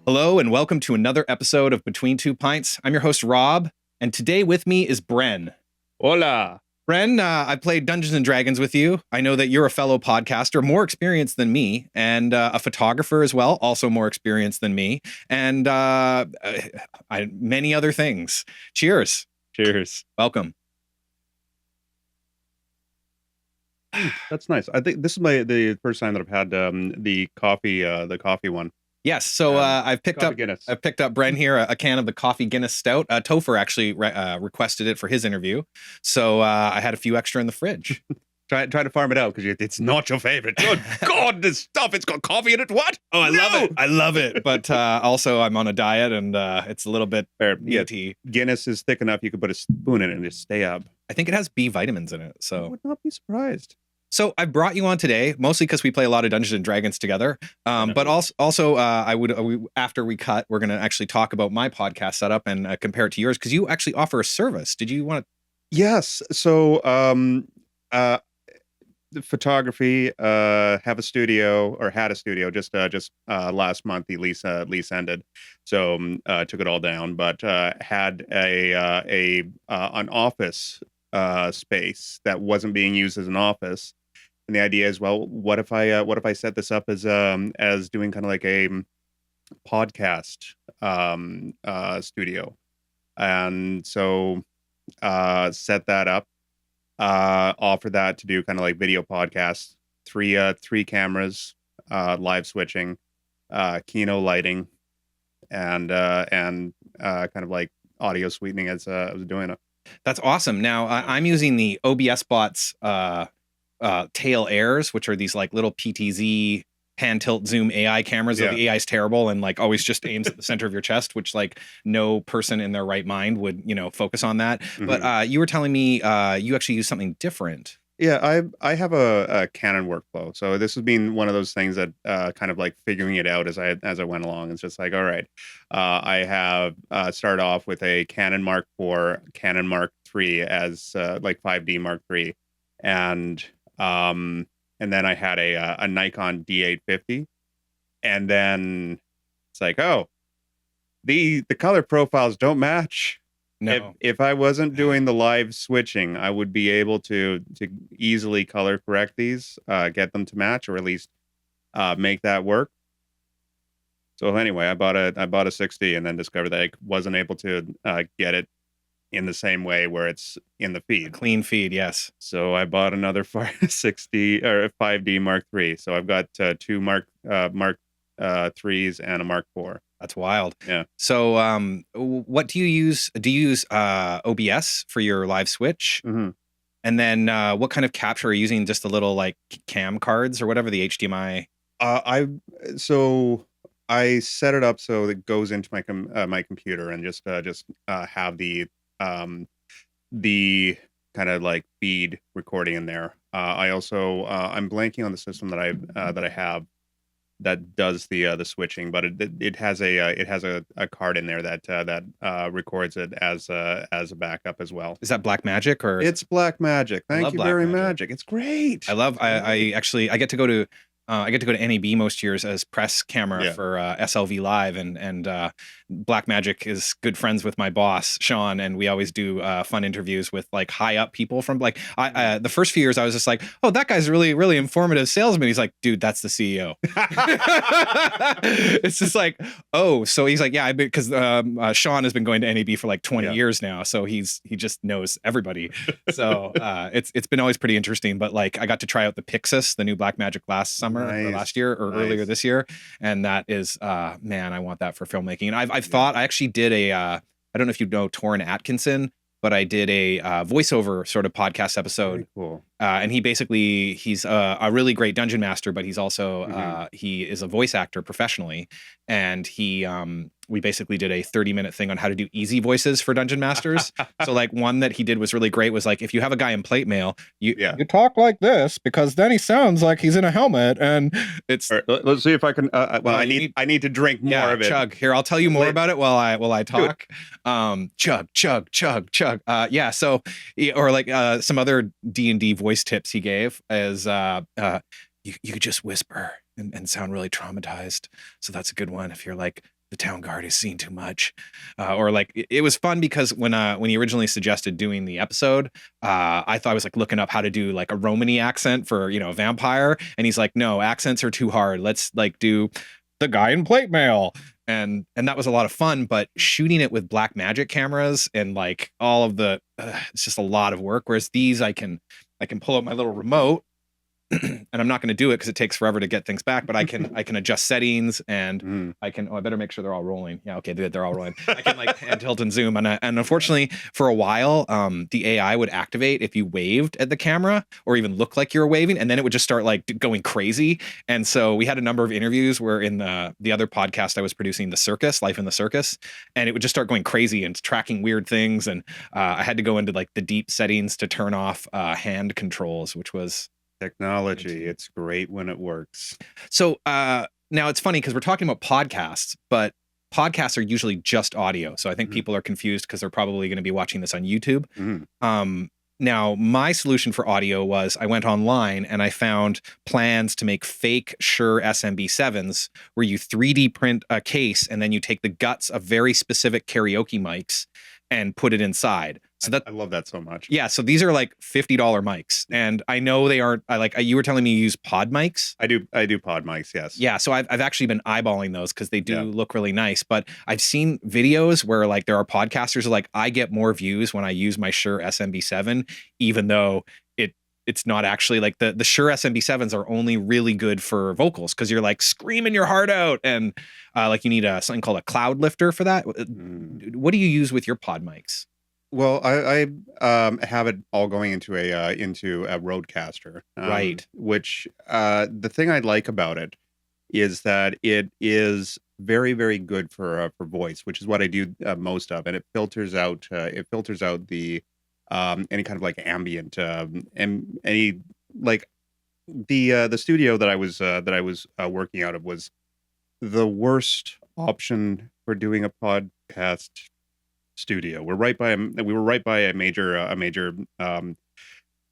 Hello and welcome to another episode of Between Two Pints. I'm your host, Rob, and today with me is Bren. Hola. Bren, I played Dungeons and Dragons with you. I know that you're a fellow podcaster, more experienced than me, and a photographer as well, also more experienced than me, and many other things. Cheers. Cheers. Welcome. That's nice. I think this is the first time that I've had the coffee one. Yes, so I've picked up Bren here a can of the Coffee Guinness Stout. Topher actually requested it for his interview, so I had a few extra in the fridge. Try to farm it out because it's not your favorite. Good God, this stuff, it's got coffee in it. What? Oh, I love it. But also I'm on a diet and it's a little bit meaty. Guinness is thick enough you could put a spoon in it and just stay up. I think it has B vitamins in it, so I would not be surprised. So I brought you on today, mostly because we play a lot of Dungeons and Dragons together. But also, after we cut, we're going to actually talk about my podcast setup and compare it to yours because you actually offer a service. Did you want to? Yes. So, the photography, have a studio or had a studio just last month. The lease ended, so took it all down. But had an office space that wasn't being used as an office. And the idea is, well, what if I set this up as doing kind of like a podcast studio, and so set that up, offer that to do kind of like video podcasts, three cameras, live switching, Kino lighting, and kind of like audio sweetening as I was doing it. That's awesome. Now I'm using the OBS Bots tail airs, which are these like little PTZ pan tilt zoom AI cameras. Yeah. The AI is terrible and like always just aims at the center of your chest, which like no person in their right mind would, focus on that. Mm-hmm. But you were telling me you actually use something different. Yeah, I have a Canon workflow. So this has been one of those things that kind of like figuring it out as I went along. It's just like, all right, I have started off with a Canon Mark IV, Canon Mark III as like 5D Mark III, and then I had a Nikon D850, and then it's like, oh, the color profiles don't match. No. If I wasn't doing the live switching, I would be able to easily color correct these, get them to match, or at least make that work. So anyway, I bought a 60 and then discovered that I wasn't able to get it in the same way where it's in the feed. A clean feed, yes. So I bought another 60 or 5D Mark III. So I've got two Mark IIIs and a Mark IV. That's wild. Yeah. So what do you use? Do you use OBS for your live switch? Mm-hmm. And then what kind of capture are you using? Just the little like cam cards or whatever, the HDMI? I set it up so it goes into my computer and just have the kind of like feed recording in there. I also I'm blanking on the system that I have that does the switching, but it has a card in there that records it as a backup as well. Is that Blackmagic or? It's Blackmagic. Thank you very much. It's great. I actually get to go to NAB most years as press camera for SLV Live, and Blackmagic is good friends with my boss Sean, and we always do fun interviews with like high up people from like the first few years I was just like, oh, that guy's really really informative salesman. He's like, dude, that's the CEO. It's just like, oh, so he's like, yeah, because Sean has been going to NAB for like 20 years now, so he just knows everybody. So it's been always pretty interesting. But like I got to try out the Pixis, the new Blackmagic last summer. Or last year or earlier this year, and that is man, I want that for filmmaking. And I've thought I actually did I don't know if you know Torrin Atkinson, but I did a voiceover sort of podcast episode. Very cool. And he's a really great dungeon master, but he's also he is a voice actor professionally, and we basically did a 30-minute thing on how to do easy voices for dungeon masters. So like one that he did was really great was like, if you have a guy in plate mail, you talk like this because then he sounds like he's in a helmet, and it's. Right, let's see if I can. I need to drink more of it. Chug. Here, I'll tell you more about it while I talk. Chug, chug, chug, chug. So or like some other D&D voice tips he gave is you could just whisper and sound really traumatized. So that's a good one if you're like the town guard has seen too much. Or like it was fun because when he originally suggested doing the episode, I thought I was like looking up how to do like a Romany accent for, a vampire. And he's like, no, accents are too hard. Let's like do the guy in plate mail. And that was a lot of fun, but shooting it with black magic cameras and like all of the, it's just a lot of work. Whereas these, I can pull out my little remote and I'm not going to do it because it takes forever to get things back, but I can adjust settings and I can, I better make sure they're all rolling. Yeah. Okay. They're all rolling. I can like hand tilt and zoom. And unfortunately for a while, the AI would activate if you waved at the camera or even look like you were waving. And then it would just start like going crazy. And so we had a number of interviews where in the other podcast I was producing, The Circus, Life in the Circus, and it would just start going crazy and tracking weird things. And I had to go into like the deep settings to turn off hand controls, which was Technology, it's great when it works. so. Now it's funny because we're talking about podcasts, but podcasts are usually just audio. So I think people are confused because they're probably going to be watching this on YouTube. Now, my solution for audio was I went online and I found plans to make fake Shure SMB7s where you 3D print a case and then you take the guts of very specific karaoke mics and put it inside. So that I love that so much. yeah, so these are like $50 mics, and I know they aren't. You were telling me you use pod mics. I do pod mics, yes. Yeah, so I've actually been eyeballing those because they do look really nice. But I've seen videos where like there are podcasters who are like, I get more views when I use my Shure SMB7, even though it's not actually like the Shure SMB7s are only really good for vocals because you're like screaming your heart out, and like you need something called a cloud lifter for that. What do you use with your pod mics? Well, I have it all going into a Rodecaster, Right. Which the thing I like about it is that it is very, very good for voice, which is what I do most of, and it filters out the any kind of like ambient and any like the studio that I was working out of was the worst option for doing a podcast studio. We were right by a major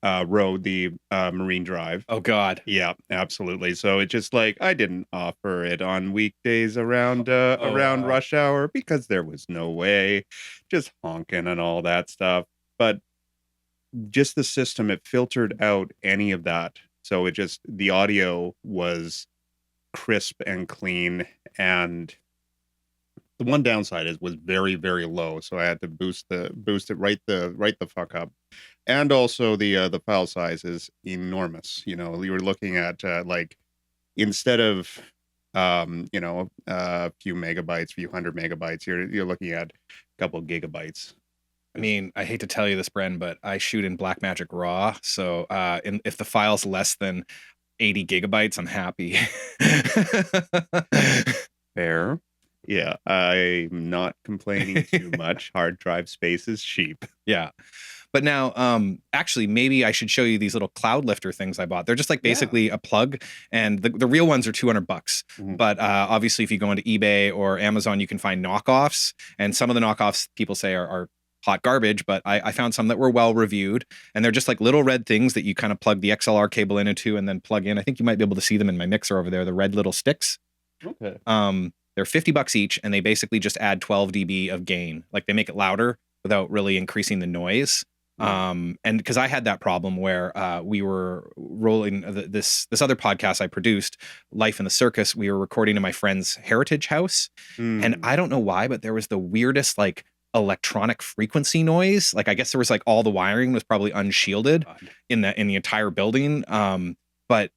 road, the Marine Drive. Oh God. Yeah, absolutely. So it just like I didn't offer it on weekdays around rush hour because there was no way, just honking and all that stuff. But just the system, it filtered out any of that. So the audio was crisp and clean, and the one downside was very, very low, so I had to boost it right the fuck up. And also the file size is enormous. You were looking at like instead of a few megabytes, few hundred megabytes, you're looking at a couple of gigabytes. I mean, I hate to tell you this, Bren, but I shoot in Blackmagic RAW, so if the file's less than 80 gigabytes, I'm happy. Fair. Yeah, I'm not complaining too much. Hard drive space is cheap. Yeah. But now, actually, maybe I should show you these little cloud lifter things I bought. They're just like basically a plug, and the real ones are $200. But obviously, if you go into eBay or Amazon, you can find knockoffs, and some of the knockoffs people say are hot garbage, but I found some that were well reviewed, and they're just like little red things that you kind of plug the XLR cable into and then plug in. I think you might be able to see them in my mixer over there, the red little sticks. Okay. They're $50 each, and they basically just add 12 dB of gain. Like they make it louder without really increasing the noise. And because I had that problem where we were rolling this other podcast I produced, Life in the Circus, we were recording in my friend's heritage house, and I don't know why, but there was the weirdest like electronic frequency noise. Like I guess there was like all the wiring was probably unshielded in the entire building. But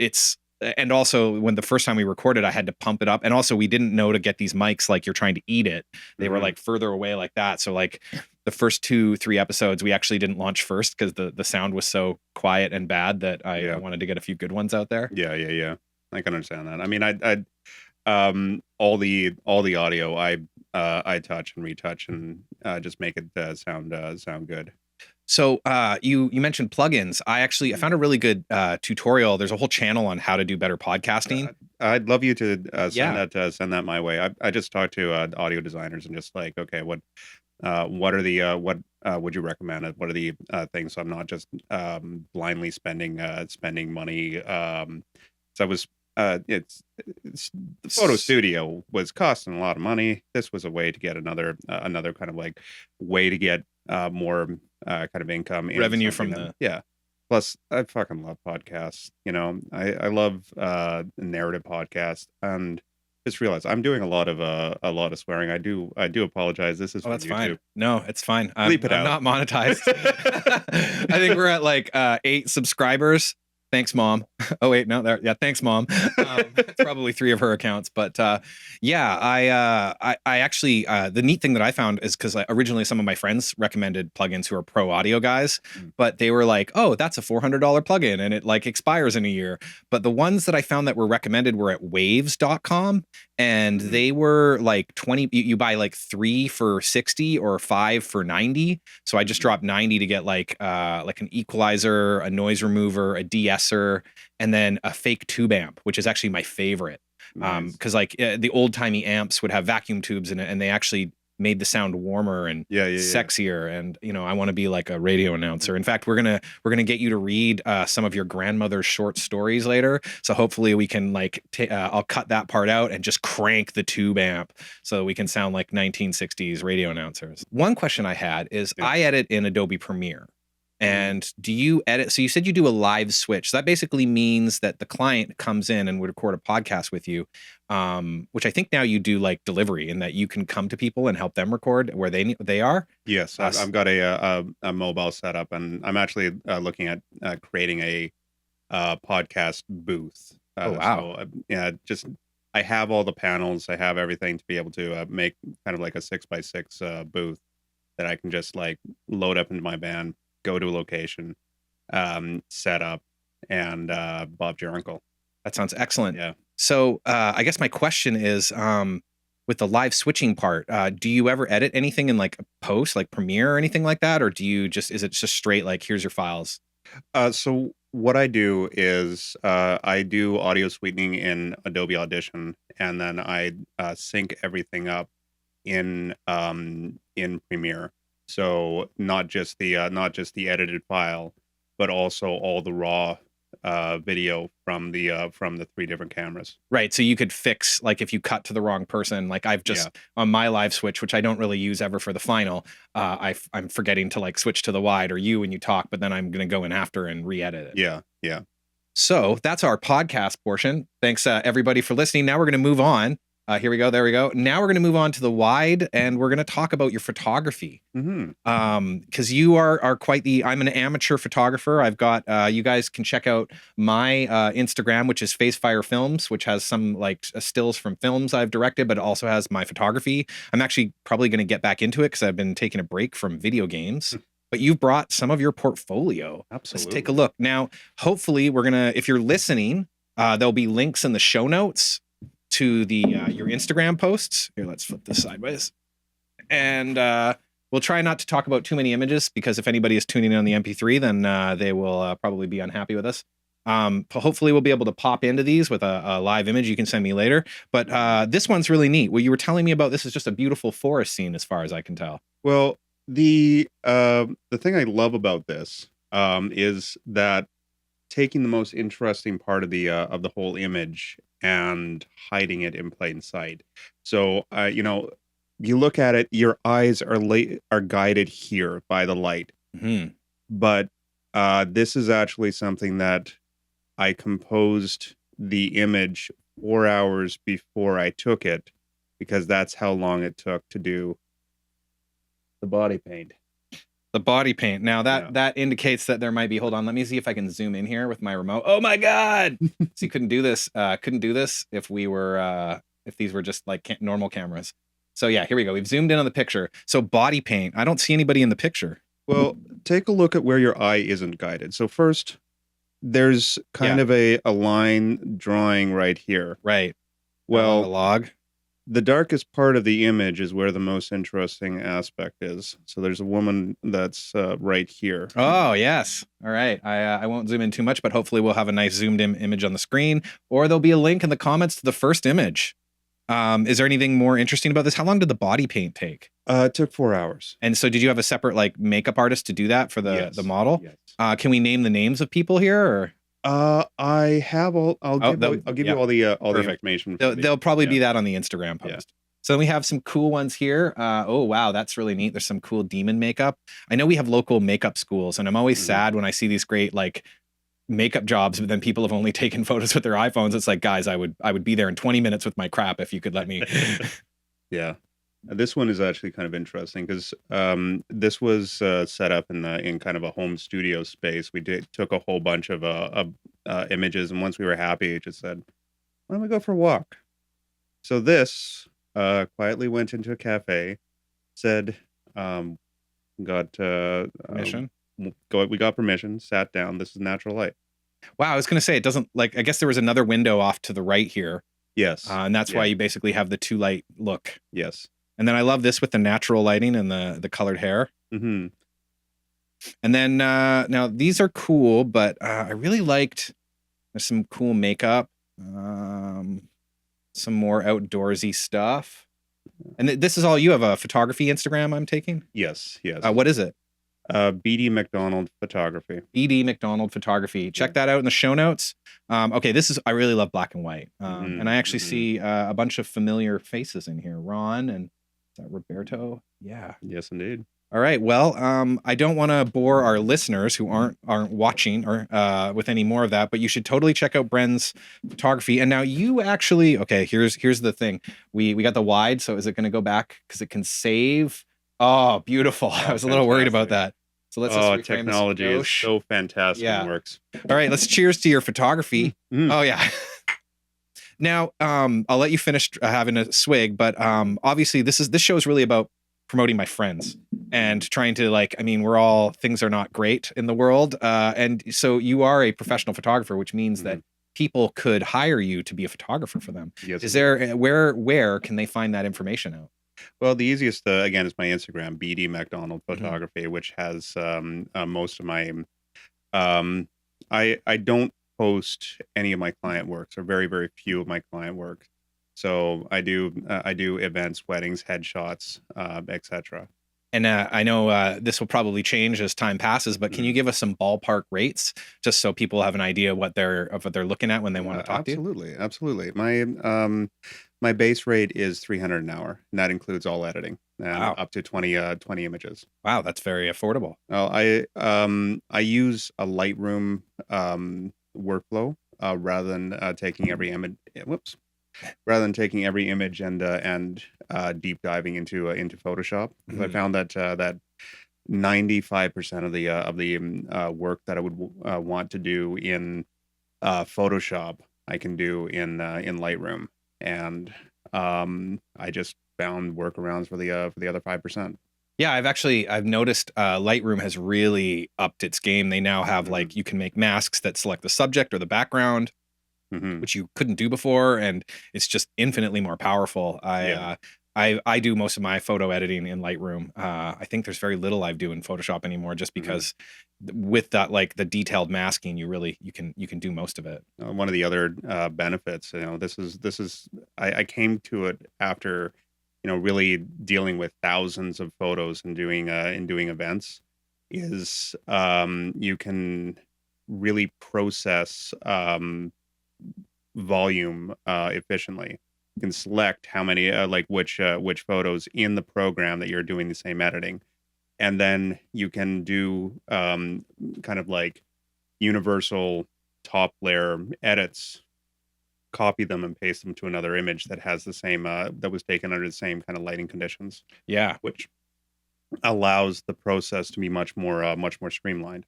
and also when the first time we recorded, I had to pump it up, and also we didn't know to get these mics like you're trying to eat it. They were like further away like that. So like the first 2-3 episodes we actually didn't launch first because the sound was so quiet and bad that I wanted to get a few good ones out there. Yeah. I can understand that. I mean, I all the audio I touch and retouch and just make it sound good. So you mentioned plugins. I found a really good tutorial. There's a whole channel on how to do better podcasting. I'd love you to send that my way. I just talked to audio designers and just like, okay, what are the what would you recommend? What are the things? So I'm not just blindly spending money. So it's the photo studio was costing a lot of money. This was a way to get another kind of like way to get more kind of income in Revenue from something the yeah. Plus, I fucking love podcasts. I love narrative podcasts, and just realized I'm doing a lot of swearing. I do apologize. This is Oh, for that's YouTube. fine. No, it's fine. Bleep it I'm out. not monetized. I think we're at like 8 subscribers. Thanks, Mom. Oh wait, no, there. Yeah, thanks, Mom. It's probably 3 of her accounts, but yeah, I actually the neat thing that I found is because originally some of my friends recommended plugins who are pro audio guys, but they were like, "Oh, that's a $400 plugin, and it like expires in a year." But the ones that I found that were recommended were at waves.com, and they were like 20. You buy like 3 for 60 or 5 for 90. So I just dropped 90 to get like an equalizer, a noise remover, a de-esser, and then a fake tube amp, which is actually my favorite. Nice. Because like the old timey amps would have vacuum tubes in it, and they actually made the sound warmer and sexier. And I want to be like a radio announcer. In fact, we're gonna get you to read some of your grandmother's short stories later. So hopefully we can like I'll cut that part out and just crank the tube amp so we can sound like 1960s radio announcers. One question I had is I edit in Adobe Premiere. And do you edit? So you said you do a live switch. So that basically means that the client comes in and would record a podcast with you, which I think now you do like delivery, in that you can come to people and help them record where they are. Yes, I've got a mobile setup, and I'm actually looking at creating a podcast booth. Oh wow! So, yeah, just I have all the panels. I have everything to be able to make kind of like a 6x6 booth that I can just like load up into my van, go to a location, set up, and Bob's your uncle. That sounds excellent. Yeah. So I guess my question is, with the live switching part, do you ever edit anything in like post, like Premiere or anything like that, or is it just straight like here's your files? So what I do is I do audio sweetening in Adobe Audition, and then I sync everything up in Premiere. So not just the edited file, but also all the raw video from the 3 different cameras. Right. So you could fix, like, if you cut to the wrong person, like I've just on my live switch, which I don't really use ever for the final, I'm forgetting to like switch to the wide or you when you talk, but then I'm going to go in after and re-edit it. Yeah. Yeah. So that's our podcast portion. Thanks everybody for listening. Now we're going to move on. Here we go. There we go. Now we're going to move on to the wide, and we're going to talk about your photography. Because you are quite I'm an amateur photographer. I've got, you guys can check out my Instagram, which is Facefire Films, which has some like stills from films I've directed, but it also has my photography. I'm actually probably going to get back into it because I've been taking a break from video games. But you've brought some of your portfolio. Absolutely. Let's take a look. Now, hopefully we're going to, if you're listening, there'll be links in the show notes to the your Instagram posts. Here, let's flip this sideways. And we'll try not to talk about too many images, because if anybody is tuning in on the MP3, then they will probably be unhappy with us. Hopefully we'll be able to pop into these with a live image you can send me later. But this one's really neat. What you were telling me about, this is just a beautiful forest scene as far as I can tell. Well, the thing I love about this is that taking the most interesting part of the whole image and hiding it in plain sight. So you look at it, your eyes are guided here by the light. But this is actually something that I composed the image 4 hours before I took it, because that's how long it took to do the body paint. The body paint. Now that indicates that there might be, hold on, let me see if I can zoom in here with my remote. Oh my God. So you couldn't do this if we were, if these were just like normal cameras. So yeah, here we go. We've zoomed in on the picture. So body paint. I don't see anybody in the picture. Well, take a look at where your eye isn't guided. So first, there's kind of a line drawing right here. Right. Well, the log. The darkest part of the image is where the most interesting aspect is. So there's a woman that's right here. Oh, yes. All right. I won't zoom in too much, but hopefully we'll have a nice zoomed in image on the screen, or there'll be a link in the comments to the first image. Is there anything more interesting about this? How long did the body paint take? It took 4 hours. And so did you have a separate like makeup artist to do that for the model? Yes. Can we name the names of people here? Or? I have all. Oh, I'll give yeah, you all the perfect. information. They'll probably Yeah. be that on the Instagram Yeah. post. So then we have some cool ones here. Oh wow, that's really neat. There's some cool demon makeup. I know we have local makeup schools, and I'm always sad when I see these great like makeup jobs, but then people have only taken photos with their iPhones. It's like, guys, I would be there in 20 minutes with my crap if you could let me. Yeah. This one is actually kind of interesting because this was set up in kind of a home studio space. We took a whole bunch of images, and once we were happy, it just said, "Why don't we go for a walk?" So this quietly went into a cafe, said, um, "Got Mission. we got permission, sat down. This is natural light." Wow, I was gonna say it doesn't like. I guess there was another window off to the right here, Yes. and that's why Yeah. you basically have the two light look. Yes. And then I love this with the natural lighting and the colored hair. Mm-hmm. And then now these are cool, but I really liked. There's some cool makeup, some more outdoorsy stuff. And this is all you have a photography Instagram I'm taking? Yes. Yes. What is it? BD MacDonald Photography. BD MacDonald Photography. Check that out in the show notes. Okay, I really love black and white. And I actually see a bunch of familiar faces in here. Ron and is that Roberto? Yeah. Yes, indeed. All right. Well, I don't want to bore our listeners who aren't watching or with any more of that, but you should totally check out Bren's photography. And now you actually, okay, here's the thing. We got the wide, so is it going to go back because it can save? Oh, beautiful. I was a little worried about that. So let's just reframe technology this. is so fantastic. Yeah. And works. All right, let's cheers to your photography. Oh yeah. Now, I'll let you finish having a swig, but obviously this show is really about promoting my friends and trying to things are not great in the world, and so you are a professional photographer, which means that people could hire you to be a photographer for them. Yes. Is there where can they find that information out? Well, the easiest again is my Instagram, BD MacDonald Photography, which has most of my. I don't post any of my client works, or very very few of my client work. So I do events, weddings, headshots, etc. And I know this will probably change as time passes, but can you give us some ballpark rates just so people have an idea what they're looking at when they want to talk to you? Absolutely. My base rate is $300 an hour, and that includes all editing and up to 20 images. Wow, that's very affordable. Well, I use a Lightroom workflow rather than taking every image. Rather than taking every image and deep diving into Photoshop. I found that 95% of the work that I would want to do in Photoshop, I can do in Lightroom, and I just found workarounds for the other 5%. Yeah, I've noticed Lightroom has really upped its game. They now have like you can make masks that select the subject or the background, which you couldn't do before, and it's just infinitely more powerful. I do most of my photo editing in Lightroom. I think there's very little I do in Photoshop anymore, just because with that like the detailed masking, you can do most of it. One of the other benefits, this is I came to it after really dealing with thousands of photos and doing events, is you can really process volume efficiently. You can select how many which photos in the program that you're doing the same editing, and then you can do kind of like universal top layer edits, copy them and paste them to another image that has the same that was taken under the same kind of lighting conditions, which allows the process to be much more streamlined.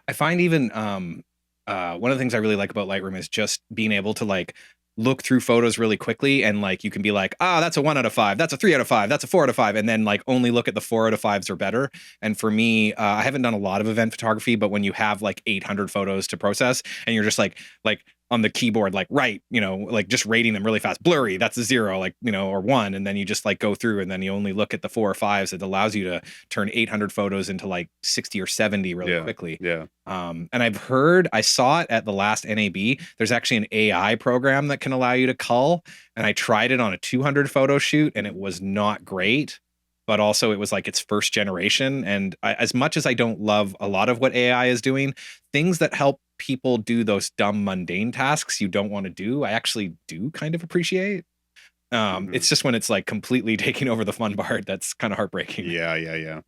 I find even one of the things I really like about Lightroom is just being able to like look through photos really quickly, and like you can be like, that's a 1 out of 5, that's a 3 out of 5, that's a 4 out of 5, and then like only look at the 4 out of 5s or better. And for me, I haven't done a lot of event photography, but when you have like 800 photos to process and you're just like on the keyboard, like like just rating them really fast, blurry, that's a 0, or 1, and then you just like go through and then you only look at the 4 or 5s. It allows you to turn 800 photos into like 60 or 70 really quickly. And I saw it at the last NAB. There's actually an AI program that can allow you to cull, and I tried it on a 200 photo shoot and it was not great, but also it was like its first generation. And as much as I don't love a lot of what AI is doing, things that help people do those dumb mundane tasks you don't want to do, I actually do kind of appreciate. It's just when it's like completely taking over the fun part that's kind of heartbreaking. Yeah.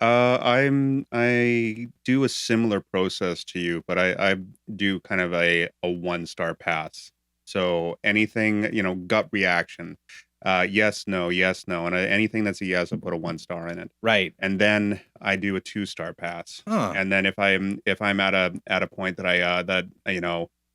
I do a similar process to you, but I do kind of a 1-star pass. So anything, gut reaction, yes, no, and anything that's a yes, I put a 1-star in it. Right. And then I do a 2-star pass. Huh. And then if I'm at a point that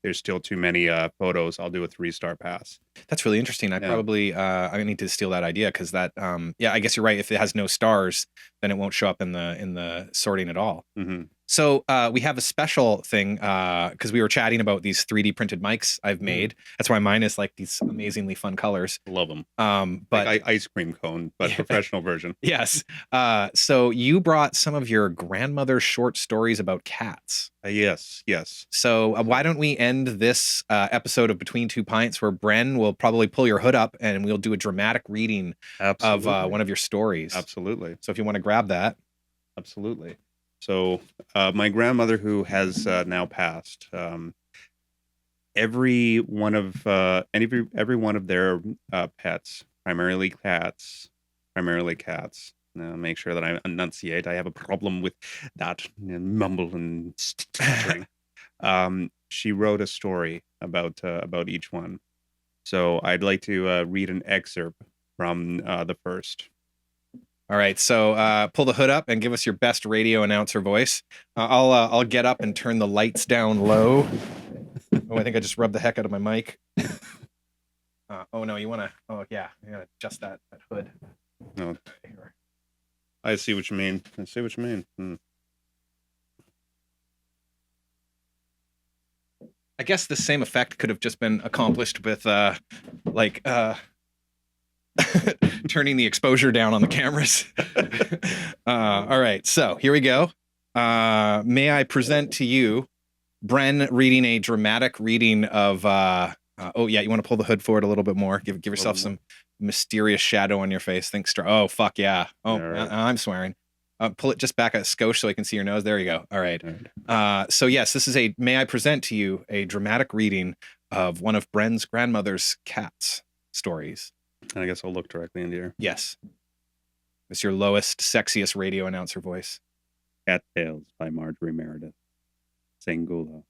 there's still too many photos, I'll do a 3-star pass. That's really interesting. I need to steal that idea because that I guess you're right. If it has no stars, then it won't show up in the sorting at all. Mm-hmm. So we have a special thing because we were chatting about these 3D printed mics I've made. That's why mine is like these amazingly fun colors. Love them. But like ice cream cone, but professional version. Yes. So you brought some of your grandmother's short stories about cats. Yes. So why don't we end this episode of Between Two Pints where Bren will probably pull your hood up and we'll do a dramatic reading of one of your stories. Absolutely. So if you want to grab that. Absolutely. So my grandmother, who has now passed, every one of their pets, primarily cats. Now, make sure that I enunciate. I have a problem with that mumble and stuttering. She wrote a story about each one. So I'd like to read an excerpt from the first. All right, so pull the hood up and give us your best radio announcer voice. I'll get up and turn the lights down low. Oh, I think I just rubbed the heck out of my mic. Oh no, you gotta adjust that hood. No, I see what you mean. I guess the same effect could have just been accomplished with turning the exposure down on the cameras. All right, so here we go. May I present to you Bren reading a dramatic reading of you want to pull the hood forward a little bit more. Give yourself some mysterious shadow on your face. Think strong. Oh, fuck yeah. Oh, right. I'm swearing. Pull it just back a skosh so I can see your nose. There you go. All right. So yes, this is may I present to you a dramatic reading of one of Bren's grandmother's cats stories. And I guess I'll look directly into your... Yes. It's your lowest, sexiest radio announcer voice. Cat Tales by Marjorie Meredith. Sangula.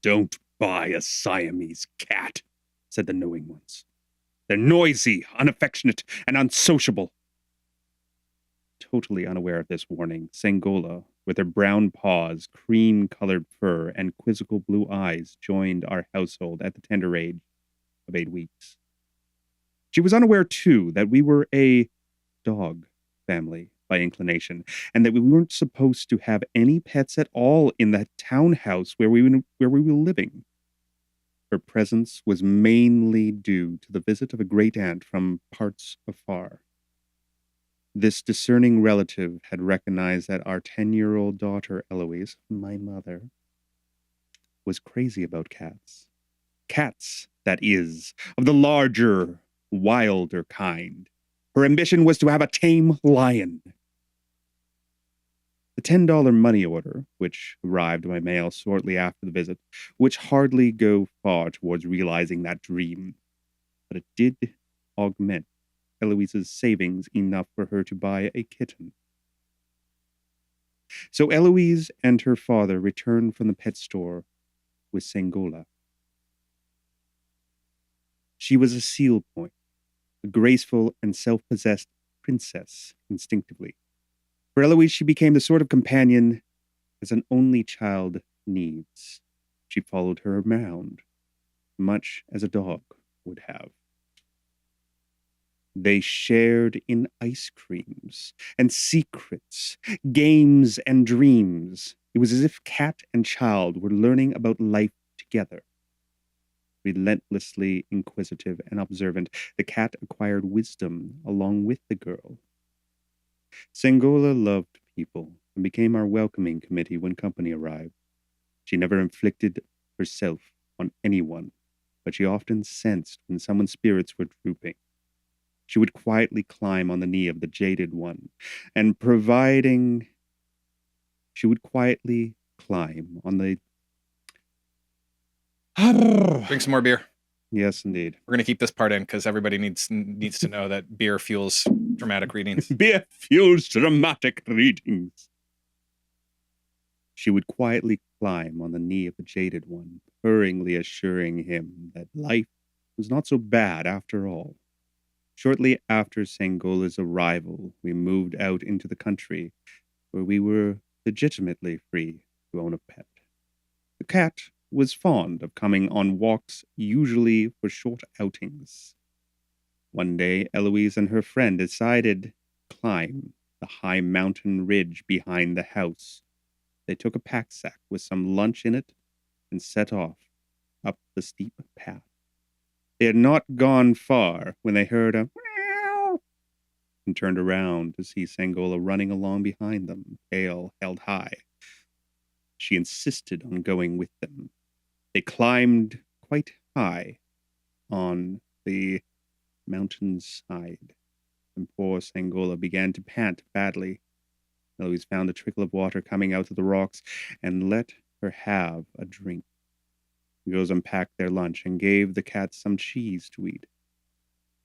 Don't buy a Siamese cat, said the knowing ones. They're noisy, unaffectionate, and unsociable. Totally unaware of this warning, Sangola, with her brown paws, cream-colored fur, and quizzical blue eyes, joined our household at the tender age of 8 weeks. She was unaware, too, that we were a dog family by inclination, and that we weren't supposed to have any pets at all in the townhouse where we were living. Her presence was mainly due to the visit of a great-aunt from parts afar. This discerning relative had recognized that our 10-year-old daughter, Eloise, my mother, was crazy about cats. Cats, that is, of the larger, wilder kind. Her ambition was to have a tame lion. The $10 money order, which arrived by mail shortly after the visit, which hardly go far towards realizing that dream, but it did augment Eloise's savings enough for her to buy a kitten. So Eloise and her father returned from the pet store with Sangola. She was a seal point, a graceful and self-possessed princess instinctively. For Eloise, she became the sort of companion as an only child needs. She followed her around, much as a dog would have. They shared in ice creams and secrets, games and dreams. It was as if cat and child were learning about life together. Relentlessly inquisitive and observant, the cat acquired wisdom along with the girl. Sangola loved people and became our welcoming committee when company arrived. She never inflicted herself on anyone, but she often sensed when someone's spirits were drooping. She would quietly climb on the knee of the jaded one, and she would quietly climb on the Drink some more beer. Yes, indeed. We're gonna keep this part in because everybody needs to know that beer fuels dramatic readings. Beer fuels dramatic readings. She would quietly climb on the knee of the jaded one, purringly assuring him that life was not so bad after all. Shortly after Sangola's arrival, we moved out into the country, where we were legitimately free to own a pet. The cat was fond of coming on walks, usually for short outings. One day, Eloise and her friend decided to climb the high mountain ridge behind the house. They took a pack sack with some lunch in it and set off up the steep path. They had not gone far when they heard a meow and turned around to see Sangola running along behind them, tail held high. She insisted on going with them. They climbed quite high on the mountain's side, and poor Sangola began to pant badly. Eloise found a trickle of water coming out of the rocks and let her have a drink. The girls unpacked their lunch and gave the cat some cheese to eat.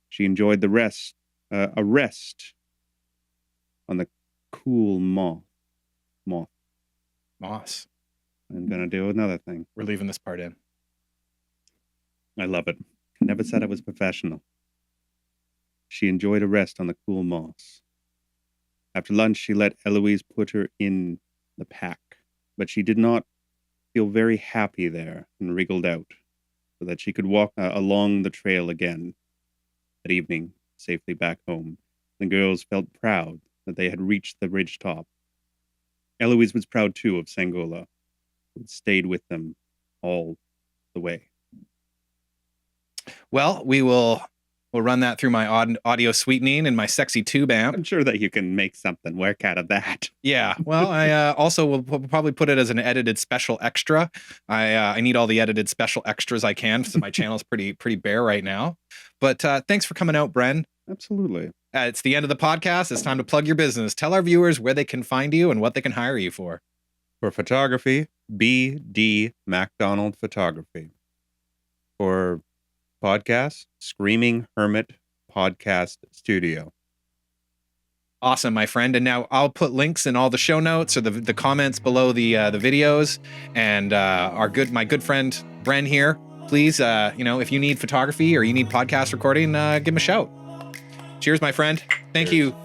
She enjoyed a rest on the cool moss. I'm gonna do another thing. We're leaving this part in. I love it. I never said I was professional. She enjoyed a rest on the cool moss. After lunch, she let Eloise put her in the pack, but she did not feel very happy there and wriggled out so that she could walk along the trail again. That evening, safely back home, the girls felt proud that they had reached the ridge top. Eloise was proud too of Sangola, who had stayed with them all the way. Well, we'll run that through my audio sweetening and my sexy tube amp. I'm sure that you can make something work out of that. Yeah. Well, I also will probably put it as an edited special extra. I need all the edited special extras I can, so my channel's pretty bare right now. But thanks for coming out, Bren. Absolutely. It's the end of the podcast. It's time to plug your business. Tell our viewers where they can find you and what they can hire you for. For photography, BD MacDonald Photography. For podcast, Screaming Hermit Podcast Studio. Awesome, my friend. And now I'll put links in all the show notes or the comments below the videos. And my good friend Bren here, please, if you need photography or you need podcast recording, give him a shout. Cheers, my friend. Thank you.